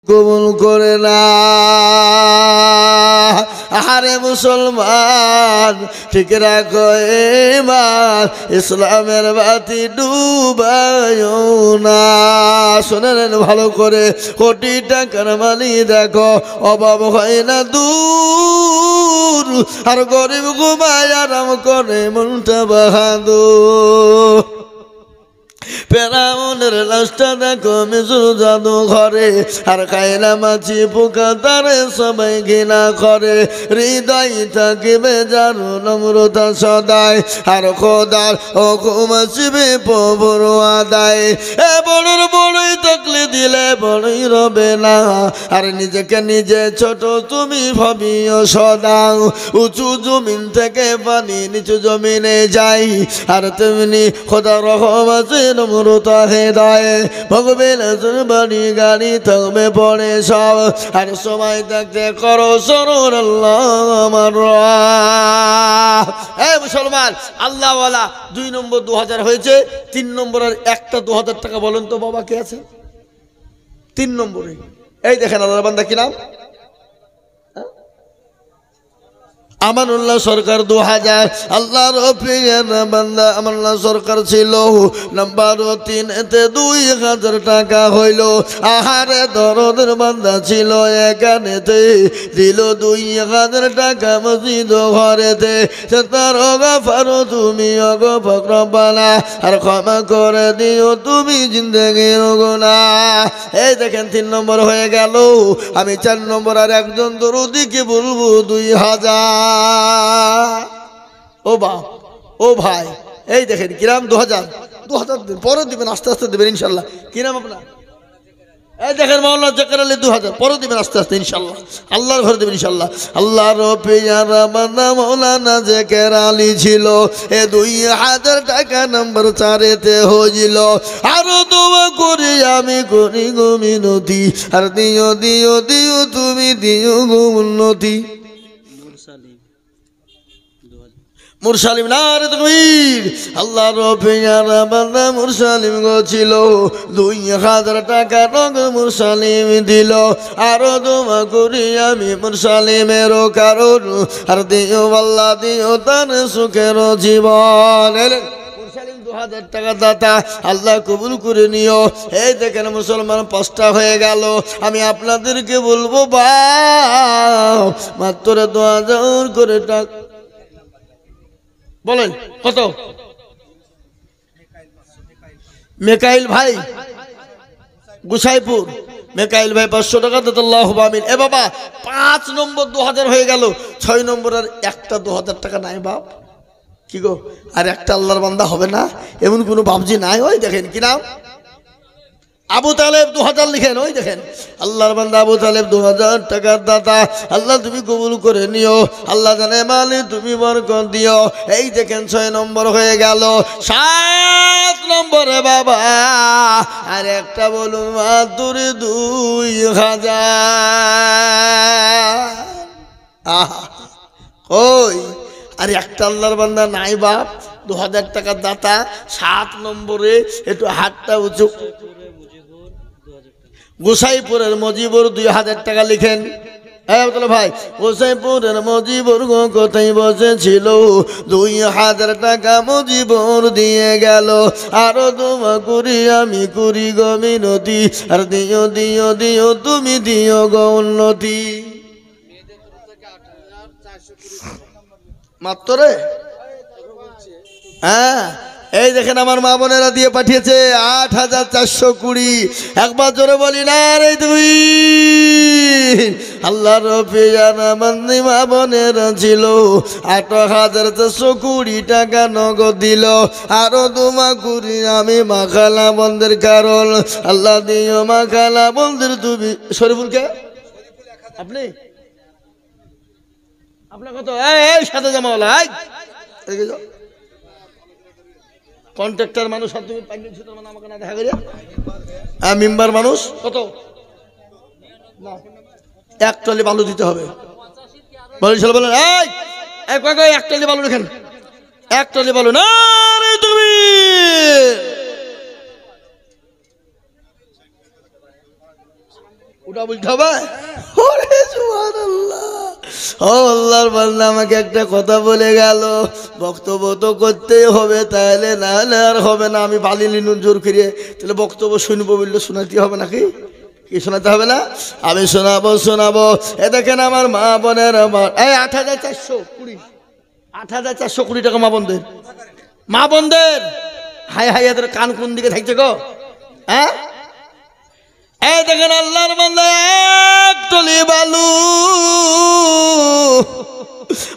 কবুল করে না। আরে মুসলমান ঠিক রাখো ঈমান, ইসলামের বাতি ডুবায়ো না। শোনেন ভালো করে, কোটি টাকার মালি দেখো অভাব হয় না দূর, আর গরিব ঘুমায় আরাম করে মনটা বাহাদুর। ফেরাউনের লাশটা দেখো মিশর জাদু ঘরে, আর খায়না মাছি পোকা তারে সবাই ঘৃণা করে। হৃদয় থাকিবে যার নম্রতা সদায়, আর খোদার হুকুম আসবে প্রভুর আদায়। এ বড়র বড়ই থাকলে দিলে বড়ই রবে না, আর নিজেকে নিজে ছোট তুমি ভাবিও সদা। উঁচু জমিন থেকে পানি নিচু জমিনে যাই, আর তেমনি খোদার রহম আছে নম্রতা হৃদয়ে। ভগবেন বাড়ি গাড়ি থাকবে পড়ে সব, আর সময় থাকতে করো সরুর আল্লাহ আমার। মুসলমান আল্লাহওয়ালা 2 নম্বর 2000 হয়েছে। 3 নম্বরের একটা 2000 টাকা বলেন তো বাবা কে আছে 3 নম্বরে? এই দেখেন আল্লাহর বান্দা কি নাম? আমানুল্লাহ সরকার 2000। আল্লাহর প্রিয় বান্দা আমানুল্লাহ সরকার ছিল নাম্বার 3 এতে 2000 টাকা হইল। আহারে দরদের বান্দা ছিল এখানেতে, দিল 2000 টাকা মসজিদ ঘরেতে। তার গফার তুমি অগফর রব্বানা, আর ক্ষমা করে দিও তুমি জিন্দেগির গুনাহ। এই দেখেন 3 নম্বর হয়ে গেল। আমি 4 নম্বর আর একজন দরুদিকে বলবো 2000। ও বাপ ও ভাই, এই দেখেন কিরাম 2000 দিন পরে দিবেন, আস্তে আস্তে দিবেন ইনশাল্লাহ। কিরাম আপনার এই দেখেন মাওলানা জাকার আলী 2000 পরে দিবেন আস্তে আস্তে ইনশাল্লাহ, আল্লাহর ঘরে দিবেন ইনশাল্লাহ। আল্লাহর পিয়ারা বান্দা মাওলানা জাকার আলী ছিল, এ 2000 টাকা নাম্বার 4 এতে হইল। আরো দোয়া করি আমি করি গো মিনতি, আর দিও দিও দিও তুমি দিও গো উন্নতি। মুরসালিম নারে তাকবীর। আল্লাহর পিয়ারা বান্দা মুরসালিম গো ছিল, 2000 টাকা নগদ মুরসালিম দিল। আরো দোয়া করি আমি মুরসালিমের কারণ, আর দিও আল্লাহ দিও তার সুখের জীবন। মুরসালিম 2000 টাকা দাতা, আল্লাহ কবুল করে নিও। এই দেখেন মুসলমান 5টা হয়ে গেল। আমি আপনাদেরকে বলবো বাপ মাত্র 2000 করে টাকা বলেন কত? মেকাইল ভাই গুসাইপুর, মেকাইল ভাই 500 টাকা দিতে আল্লাহু আমিন। এ বাবা 5 নম্বর 2000 হয়ে গেল। 6 নম্বর আর একটা 2000 টাকা নাই বাপ। কি গো আর একটা আল্লাহর বান্দা হবে না? এমন কোনো বাপজি নাই? ওই দেখেন কি নাম? আবু তালেব 2000 লিখেন। ওই দেখেন আল্লাহর বান্দা আবু তালেব 2000 টাকার দাতা। আল্লাহ তুমি কবুল করে নিও, আল্লাহ জানে মালিক তুমি বরকত দিও। এই দেখেন 6 নম্বর হয়ে গেল। 7 নম্বরে বাবা আর একটা বলুন মাত্র 2000। আহা ওই আর একটা আল্লাহর বান্দা নাই বাপ 2000 টাকার দাতা। 7 নম্বরে একটু হাতটা উঁচু। গোসাইপুরের মজিবুর 2000 টাকা লিখেন। ভাই গোসাইপুরের মজিবুর কোথায় বসেছিল? 2000 টাকা মজিবুর দিয়ে গেল। আরো দোয়া করি আমি করি গো মিনতি, আর দিও দিও দিও তুমি দিও গো উন্নতি। মাত্র রে হ্যাঁ এই দেখেন আমার মা বোনেরা দিয়ে পাঠিয়েছে 8420। একবার জোরে বলি না রে তুই। আল্লাহর পিয়ারা বান্দি মা বোনেরা ছিল 8420 টাকা নগদ দিল। আরো দোয়া করি আমি মাখালা বন্ধের কারণ, আল্লাহ দিও মাখালা বন্ধের তুমি। শরীফুলকে আপনি আপনার কত? এই সাদা জামাওয়ালা কন্ট্রাক্টর মানুষ, আর তুমি আমাকে না দেখা করে মেম্বার মানুষ কত? না 1 টলি বালু দিতে হবে। বলেন এই 1 টলি বালু রেখেন, 1 টলি বালু না রে তুমি। উল্টা বলতে হবে। ওরে সুবহানাল্লাহ। ও আল্লাহর বান্দা আমাকে একটা কথা বলে গেল, বক্তব্য তো করতেই হবে, তাহলে না হলে আর হবে না। আমি বালি লিনুন জোর করিয়ে, তাহলে বক্তব্য শুনবো বললে শোনাতে হবে নাকি? কি শোনাতে হবে না? আমি শোনাবো। এ দেখেন আমার মা বোনের, আমার এই ৮,৪২০ ৮,৪২০ টাকা মা বোনদের হাই হাই, এদের কান কোন দিকে থাকছে গো? হ্যাঁ, এই দেখেন আল্লাহর বান্দা এক টলি বালু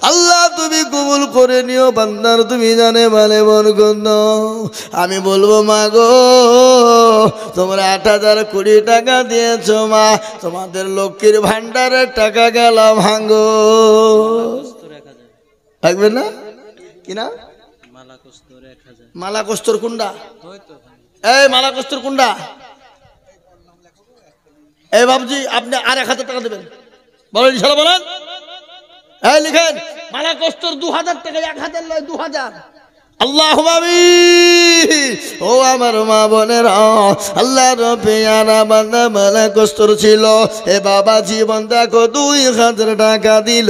আল্লাহ তুমি কবুল করে নিও বান্দার, তুমি জানে মানে বরকত। আমি বলবো মা গো, তোমরা ৮,০২০ টাকা দিয়েছো মা, তোমাদের লক্ষ্মীর ভান্ডারের টাকা গেল ভাঙ্গো। থাকবে না কিনা? মালা কস্তর কুন্ডা, এই মালা কস্তর কুন্ডা। এই বাবজি আপনি আর ১,০০০ টাকা দেবেন, বলেন ইনশাআল্লাহ বলেন। এই লিখেন মালা কস্তর ২,০০০ টাকা, ১,০০০ নয় ২,০০০। আল্লাহুম্মা আমিন। ও আমার মা বোনের, আল্লাহর পেয়ারা বান্দা মালা কস্তর ছিল। এ বাবা জীবন দেখো ২,০০০ টাকা দিল,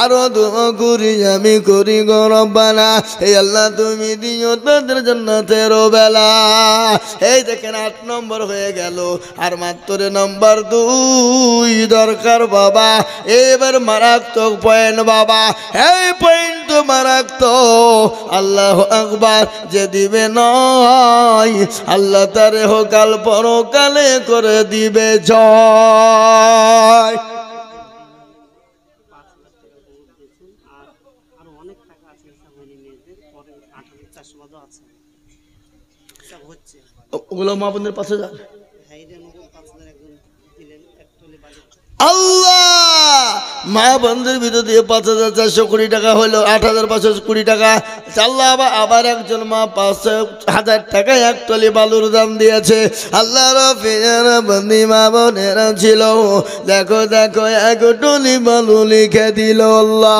আরো দোয়া করি আমি করি গো রব্বানা, এই আল্লাহ তুমি দিও তাদের জান্নাতের বেলা। এই দেখেন ৮ নম্বর হয়ে গেল, আর মাত্র নম্বর ২ দরকার বাবা। এবার মারাত্মক পয়েন্ট বাবা, এই পয়েন্ট তো মারাত্মক। আল্লাহ আকবার, যে দিবে নয় আল্লাহ তারে হোকাল পরকালে করে দিবে জয়। ওগুলো মা বোনদের ৫,০০০। আল্লাহ মা বন্ধুর ভিতর দিয়ে ৫,৪২০ টাকা হলো, ৮,৫২০ টাকা। আল্লাহ আবার একজন মা ৫,০০০ টাকায় এক টলি বালুর দাম দিয়েছে। আল্লাহ রফিয়ারা বন্দি মা বোনেরা ছিল, দেখো এক টলি বালু লিখে দিল। আল্লাহ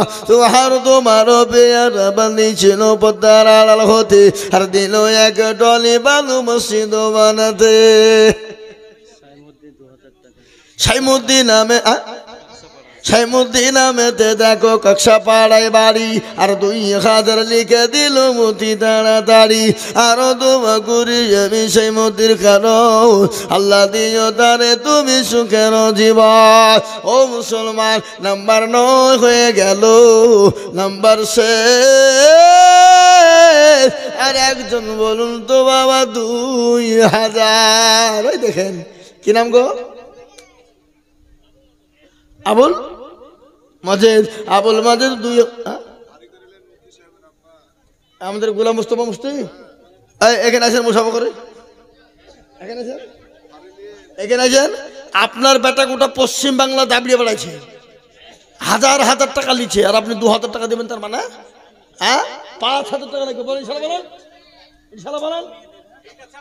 তোমার পেয়ারা বন্দি ছিল পদ্মার আড়াল হতে, আর দিল এক টলি বালু মসজিদ বানাতে। সাইমুদ্দিন নামেতে দেখো কক্সা পাড়ায় বাড়ি, আর ২,০০০ লিখে দিল মতি তাড়াতাড়ি। আরো দোয়া করি আমি সাইমুদ্দিন খানো, আল্লাহ দিও তারে তুমি সুখের জীবন। ও মুসলমান, নাম্বার ৯ হয়ে গেল, নাম্বার শেষ। আর একজন বলুন তো বাবা ২,০০০। ওই দেখেন কি নাম গো? আবুল মাজেদ। আমাদের গোলাম মুস্তফা মুফতি এখানে আছেন, মুসাফা করে এখানে আছেন। আপনার বেটা গোটা পশ্চিম বাংলা দাবিয়ে বেড়াইছে, ১,০০০ টাকা লিখছে, আর আপনি ২,০০০ টাকা দেবেন, তার মানে ৫,০০০ টাকা লাগবে। বলেন ইনশাআল্লাহ বলেন,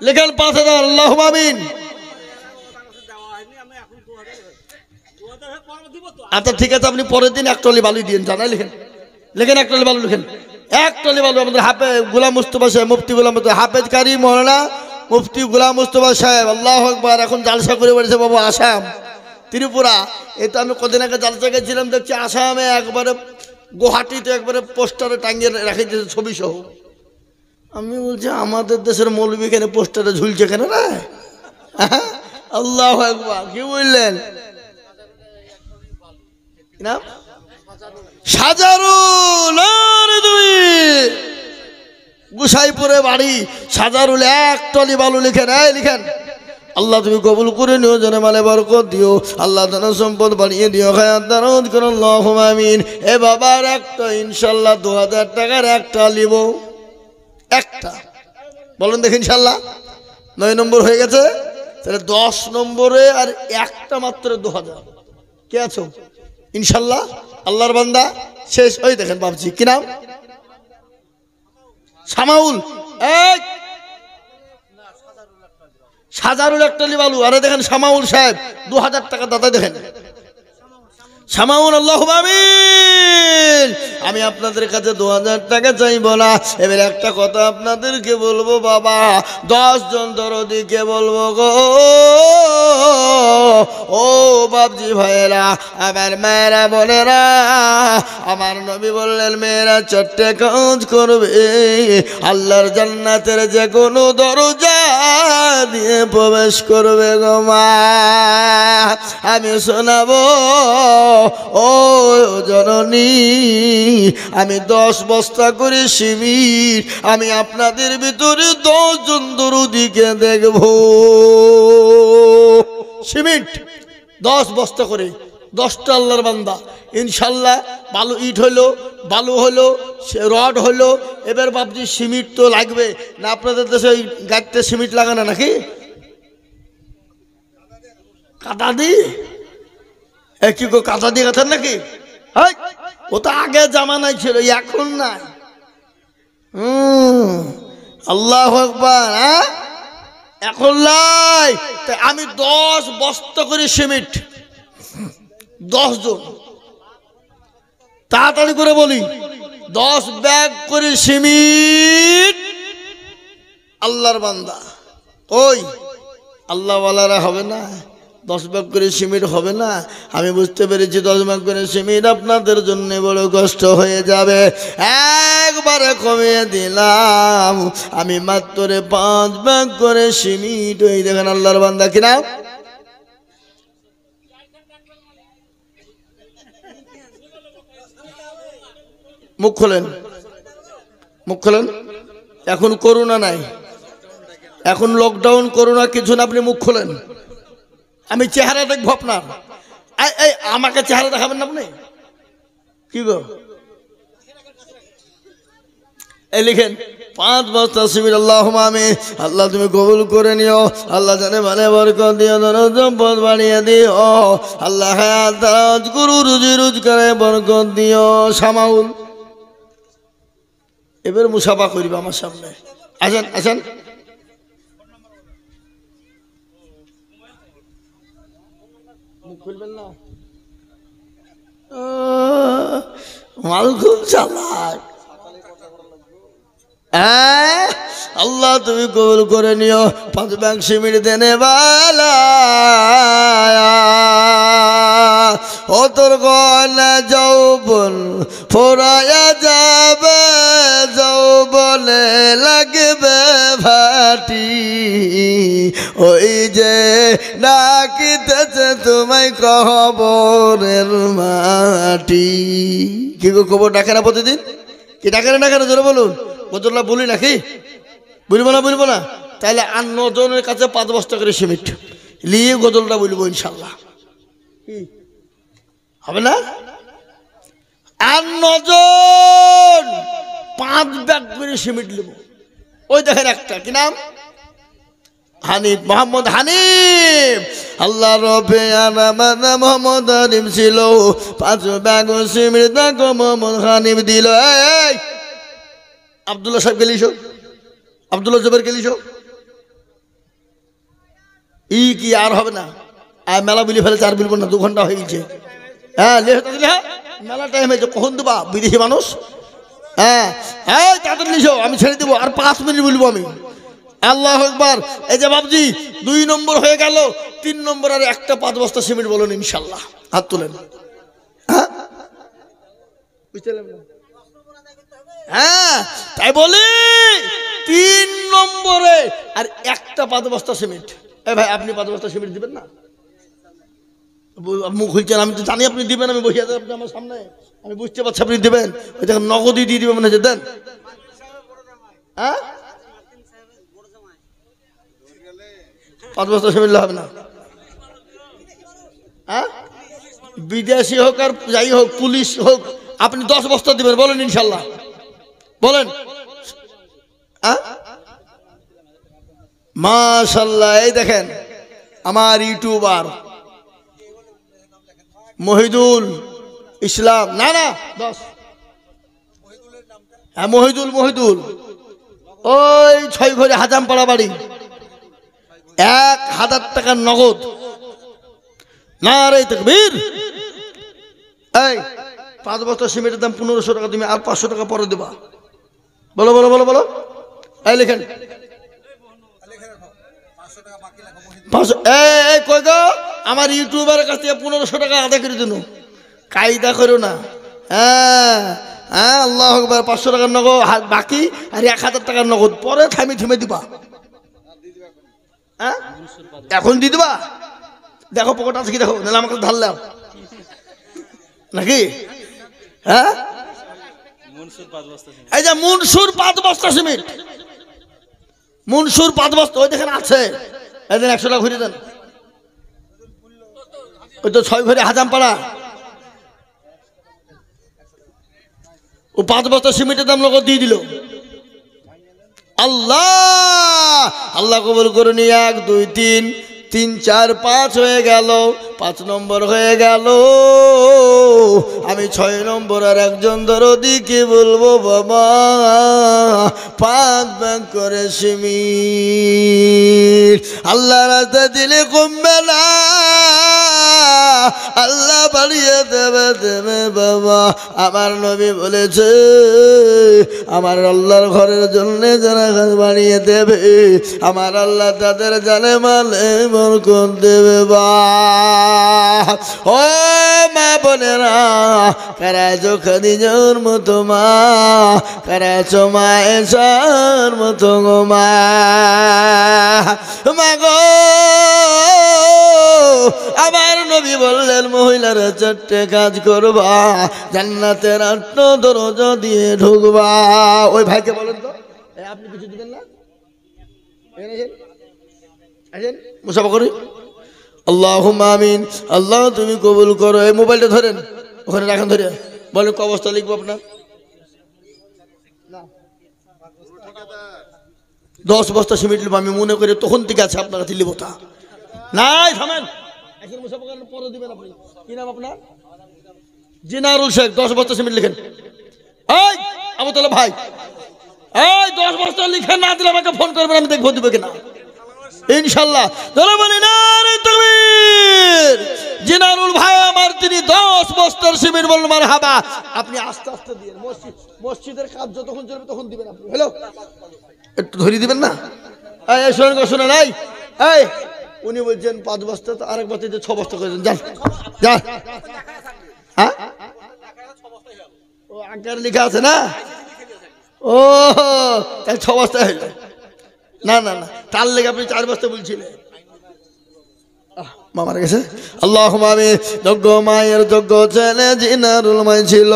লেখেন ৫,০০০। আল্লাহুম্মা আমিন। আচ্ছা ঠিক আছে, আপনি পরের দিন এক টলি বালু দিন, জানাই লেখেন এক টলি বালু লিখেন, এক টলি বালু। আমাদের গোলাম মুস্তফা সাহেব, মুফতি গোলাম হাফেজ কারি মৌলানা মুফতি গোলাম মুস্তফা সাহেব, আল্লাহু আকবার, এখন জালসা করে বেড়েছে বাবু আসাম ত্রিপুরা। এই তো আমি কদিন আগে জালসা গেছিলাম, দেখছি আসামে একবারে গুয়াহাটিতে একবারে পোস্টারে টাঙিয়ে রেখে দিয়েছে ছবি সহ। আমি বলছি আমাদের দেশের মৌলবী কেন পোস্টারে ঝুলছে কেন না? আল্লাহু আকবার, কি বললেন? সাজারুল, গুসাইপুরে বাড়ি, সাজারুল এক টলি বালু লিখেন। লিখেন আল্লাহ তুমি কবুল করে নিও, জনে মালে বরকত দিও, আল্লাহ ধন সম্পদ বাড়িয়ে দিও, খায়াত দারাত করো, আল্লাহুম্মা আমিন। এ বাবার একটা ইনশাআল্লাহ ২,০০০ টাকার একটা লিব, একটা বলুন দেখি ইনশাআল্লাহ। ৯ নম্বর হয়ে গেছে, তাহলে ১০ নম্বরে আর একটা মাত্র ২,০০০। কে আছো ইনশাআল্লাহ? আল্লাহর বান্দা শেষ। ওই দেখেন বাবজি, কি নাম? সামাউল। সাজারুল একটা বালু। আরে দেখেন সামাউল সাহেব ২,০০০ টাকা দাদা, দেখেন সামাউল। আল্লাহুম্মা আমিন। দিন আমি আপনাদের কাছে 2000 টাকা চাইবো না। এবার একটা কথা আপনাদেরকে বলবো বাবা, 10 জন দরদিকে বলবো গো, ও বাপজি ভাইয়েরা, আমার মায়েরা বোনেরা, আমার নবী বললেন মেয়েরা 4টে কাজ করবে, আল্লাহর জান্নাতের যে কোনো দরজা দিয়ে প্রবেশ করবে গো মা। আমি শোনাবো ও জননী, আমি 10 বস্তা করে সিমিট আমি আপনাদের ভিতরে 10 জন দরদিকে দেখবো। সিমিট 10 বস্তা করে, 10টা আল্লাহর বান্দা ইনশাল্লাহ। বালু ইট হলো, বালু হলো, রড হলো। এবার বাপজি সিমিট তো লাগবে না? আপনাদের দেশে ওই গাড়িতে সিমিট লাগানো নাকি? কাদা দিয়ে কি গো, কাদা দিয়ে গাছেন নাকি? ও তো আগে জামানায় ছিল, এখন নাই। আল্লাহু আকবার। হ্যাঁ, এখন লাই। আমি 10 বস্তা করে সিমেন্ট, 10 জন, তাড়াতাড়ি করে বলি, 10 ব্যাগ করে সিমেন্ট আল্লাহর বান্দা। ওই আল্লাহওয়ালারা হবে না? 10 ব্যাগ করে সিমেন্ট হবে না? আমি বুঝতে পেরেছি 10 ব্যাগ করে সিমেন্ট আপনাদের জন্য বড় কষ্ট হয়ে যাবে। একবারে কমিয়ে দিলাম, আমি মাত্র 5 ব্যাগ করে সিমেন্ট। ওই দেখেন আল্লাহর বান্দা, কিনা মুখ খোলেন, মুখ খোলেন। এখন করোনা নাই, এখন লকডাউন, করোনা কিছু না, আপনি মুখ খোলেন। আমি চেহারা দেখবো আপনার। এই আমাকে চেহারা দেখাবেন না আপনি? কি গো, এই লিখেন 5 বস্তা সিমেন্ট। আল্লাহুম্মা আমিন। আল্লাহ তুমি কবুল করে নিও। আল্লাহ জানে মানে বরকত দিও, দরজ সম্পদ বাড়িয়ে দিও। আল্লাহ হায়াত দারাজ করু, রুজি রোজগারে বরকত দিও। সামাউল এবার মুসাফা করিবা আমার সামনে। আসেন আসেন। খুলবেন না, মাল খুব চালাক। আল্লাহ তুমি কবুল করে নিও। 5 ব্যাগ সিমেন্ট দেনে বালা, ও তোর গয়না যৌবন ফোরায়া যাবে, যৌবনে লাগবে ভাটি, ওই যে ডাকিতেছে তোমায় কবরের মাটি। কি গো, কবর ডাকে না প্রতিদিন? কি ডাকে না কেন জোরে বলুন। গজল্লা বলি নাকি? বলবো না, বলবো না? তাহলে 9 জনের কাছে 5 বস্তা করে সিমেন্ট নিয়ে গজলটা বলবো ইনশাল্লাহ। হবে না? 9 জন 5 ব্যাগ করে সিমেন্ট নেব। ওই দেখেন একটা, কি নাম? হানিফ, মোহাম্মদ হানিফ। আল্লাহ রবে আনামানা মোহাম্মদ হানিফ ছিল। 5 ব্যাগ সিমেন্ট দেখো মোহাম্মদ হানিফ দিল। এই আব্দুল্লাহ সাহেব গেলিস, আব্দুল্লাহ জবের গেলিস। ই কি আর হবে না? আর মেলা বিলি ফেলেছে, আর বিলবো না, 2 ঘন্টা হয়ে গেছে। হ্যাঁ মেলা টাইম হয়েছে, কখন দেবা বিদেশি মানুষ? হ্যাঁ হ্যাঁ তাড়াতাড়ি লিখো, আমি ছেড়ে দেবো, আর 5 মিনিট বলবো আমি। আল্লাহ আকবার। এই যে বাবজি 2 নম্বর হয়ে গেল, 3 নম্বর আর একটা 5 বস্তা সিমেন্ট বলুন ইনশাল্লাহ। হাত তোলেন। হ্যাঁ বুঝতে পারলাম না? হ্যাঁ তাই বলি 3 নম্বরে আর একটা 5 বস্তা সিমেন্ট। এই ভাই আপনি 5 বস্তা সিমেন্ট দিবেন না? মুখ খুলছেন, আমি তো জানি আপনি দিবেন। আমি বসে আছি আপনি আমার সামনে, আমি বুঝতে পারছি আপনি দিবেন। ওই দেখেন নগদই দিয়ে দিবেন মনে হচ্ছে, দেন। হ্যাঁ 5 বস্তা সিমেন্ট হবে না? হ্যাঁ বিদেশি হোক আর যাই হোক, পুলিশ হোক, আপনি 10 বস্তা দিবেন বলেন ইনশাল্লাহ, বলেন। মাশাআল্লাহ। এই দেখেন আমার ইউটিউবার মহিদুল ইসলাম, না না 10, হ্যাঁ মহিদুল, মহিদুল ওই 6 ঘরে হাজামপাড়া বাড়ি, 1000 টাকার নগদ। নারে তাকবীর। এই 5 বস্তা সিমেন্টের দাম 1500 টাকা, তুমি আর 500 টাকা পরে দেবা। বলো বলো বলো বলো, এই লেখেন 500। এই কই গো, আমার ইউটিউবারের কাছ থেকে 1500 টাকা আদায় করে দিন, কায়দা করো না। হ্যাঁ হ্যাঁ, আল্লাহু আকবার। 500 টাকার নগদ বাকি আর 1000 টাকার নগদ পরে থামি থেমে দিবা। হ্যাঁ এখন দিয়ে দিবা, দেখো পকেট আছে কি দেখো, নাহলে আমাকে ধারলাম নাকি। হ্যাঁ এই যে মনসুর 5 বস্তা সিমেন্ট, মনসুর 5 বস্তা, ওই দেখেন আছে, এই দেন 100 টাকা ঘুরিয়ে দেন। ওই তো 6 ঘরে হাজামপাড়া, ও 5 বস্তা সিমেন্টের দাম লোক দিয়ে দিল। আল্লাহ আল্লাহ কবুল করে নি। 1 2 3 3 4 5 হয়ে গেল, 5 নম্বর হয়ে গেল। আমি 6 নম্বর আর একজন দরদি কি বলবো বাবা, 5 ব্যাগ করে সিমেন্ট। আল্লাহ রাস্তা দিলে কমবে না, আল্লাহ বাড়িয়ে দেবে দেবে বাবা। আমার নবী বলেছে আমার আল্লাহর ঘরের জন্য যারা বাড়িয়ে দেবে, আমার আল্লাহ তাদের জানে মালে বরকত দেবে। বা ও মা বোনেরা, কারাজো খাদিজার মতো মা, কারাচো মা এসার মতো গো মা। মা গো, আমার নবী বললেন মহিলারা 4টে কাজ করবা, জান্নাতের 8 দরজা দিয়ে ঢুকবা। ওই ভাইকে বলেন তো, আপনি কিছু দিবেন না? আসেন মুসাফা করি। আল্লাহুম্মা আমিন। আল্লাহ তুমি কবুল করো। এই মোবাইলটা ধরেন, ওখানে রাখেন, ধরে বলেন ক অবস্থা লিখবো আপনার। 10 বস্তা সিমেন্ট লিখবো, আমি মনে করি তখন থেকে আছে আপনার কাছে লিখবো তা নাই। থামেন, এখন মুসাফা করেন, পরে দিবেন আপনি। কি নাম আপনার? জিনারুল শেখ। 10 বস্তা সিমেন্ট লিখেন। এই আবু তালেব ভাই, এই 10 বস্তা লিখে না দিলে আমাকে ফোন করবেন, আমি দেখবো দিবে কিনা ইনশাল্লাহ। ধরে বলি না রে তাকবীর। জিনারুল ভাই আমার, তিনি 10 বস্তার সিমেন্ট বলল মারহাবা। আপনি আস্তে আস্তে দিবেন, মসজিদের কাজ যতক্ষণ চলবে তখন দিবেন আপনি। হ্যালো, একটু ধরিয়ে দিবেন না? এই শোনেন গো, শোনেন। এই উনি বলছেন 5 বস্তা, তো আরেক বস্তা 6 বস্তা করে দেন। যান যান। হ্যাঁ ও আকার লেখা আছে না? ও তাই 6 বস্তা হইল। না না না, তার লেগে আপনি 4 বস্তা বলছিলেন। মামার কাছে আল্লাহুম্মা আমিন। যোগ্য মায়ের যোগ্য ছেলে জিনারুল মাই ছিল,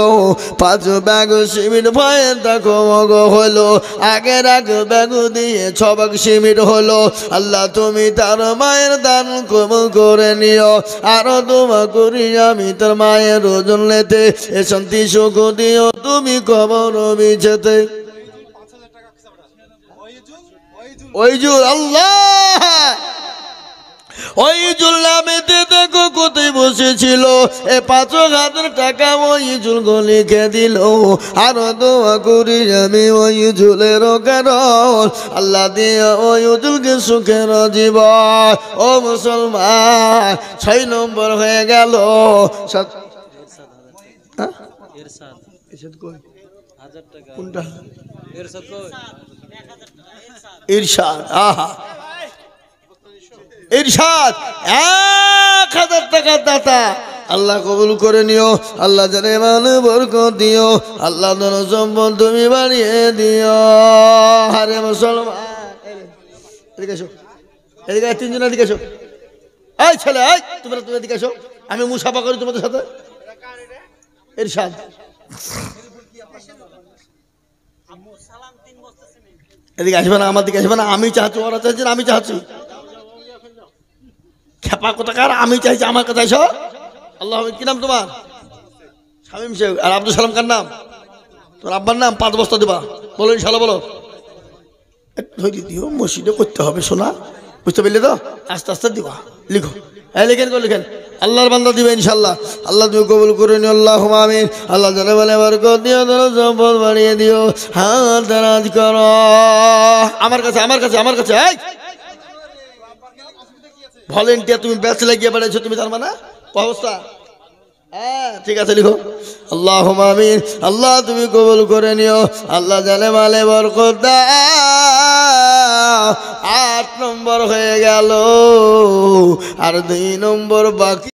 5 ব্যাগ সিমেন্ট ভয়ে দেখো মগো হলো। আগের 1 ব্যাগ দিয়ে 6 ব্যাগ সিমেন্ট হলো। আল্লাহ তুমি তার মায়ের দান কবুল করে নিও। আরো দোয়া করি আমি তার মায়ের ওজন লেতে, এ শান্তি সুখ দিও তুমি কবর বিছেতে। ওইজুল আল্লাহ, ওই জুল নামেতে দেখো কোথায় বসেছিল, এ 5,000 টাকা ওই জুল লিখে দিল। আরো দোয়া করি আমি ওই জুলের কারণ, আল্লাহ দিয়ে ওই জুলকে সুখের জীবন। ও মুসলমান, 6 নম্বর হয়ে গেল। কোনটা? ইরশাদ। আহা, ইরশাদ 1000 টাকা দাতা। আল্লাহ কবুল করে নিও। আল্লাহ জানে মান বরকত দিও। আল্লাহ ধন সম্পদ তুমি বাড়িয়ে দিও। আরে মুসলমান, এদিকে এসো, এদিকে 3 জন এদিকে এসো। এই ছেলে, এই তোমরা এদিকে এসো, আমি মুসাফা করি তোমাদের সাথে। ইরশাদ এদিকে আসবে না, আমার দিকে আসবে না। আমি চাচ্ছি, ওরা চাইছে আমি চাচ্ছি। খেপা কোথাকার, আমি চাইছি আমার কাছে এসো। আল্লাহ, কি নাম তোমার? শামীম শেখ। আর আব্দুল সালাম কার নাম? তোর আব্বার নাম। 5 বস্তা দিবা, বলো ইনশাল্লাহ। বলো একটু ধরে দিও, মসজিদে করতে হবে শোনা, বুঝতে পারলে তো? আস্তে আস্তে দিবা, লিখো। হ্যাঁ লিখেন গো, লিখেন। আল্লাহর বান্দা দিবে ইনশাল্লাহ। আল্লাহ তুমি কবুল করে নিও। আল্লাহুম্মা আমিন। আল্লাহ জানে বলে বরকত দিও, ধন সম্পদ বাড়িয়ে দিও। হাত দারাজ করো আমার কাছে, আমার কাছে, আমার কাছে। এই ভলেন্টিয়ার, তুমি ব্যাচ লাগিয়ে বেড়াইছো তুমি, তার মানে অবস্থা। হ্যাঁ ঠিক আছে লিখো আল্লাহুম্মা আমিন। আল্লাহ তুমি কবুল করে নিও, আল্লাহ জানে মালে বরকত দাও। 8 নম্বর হয়ে গেল, আর 2 নম্বর বাকি।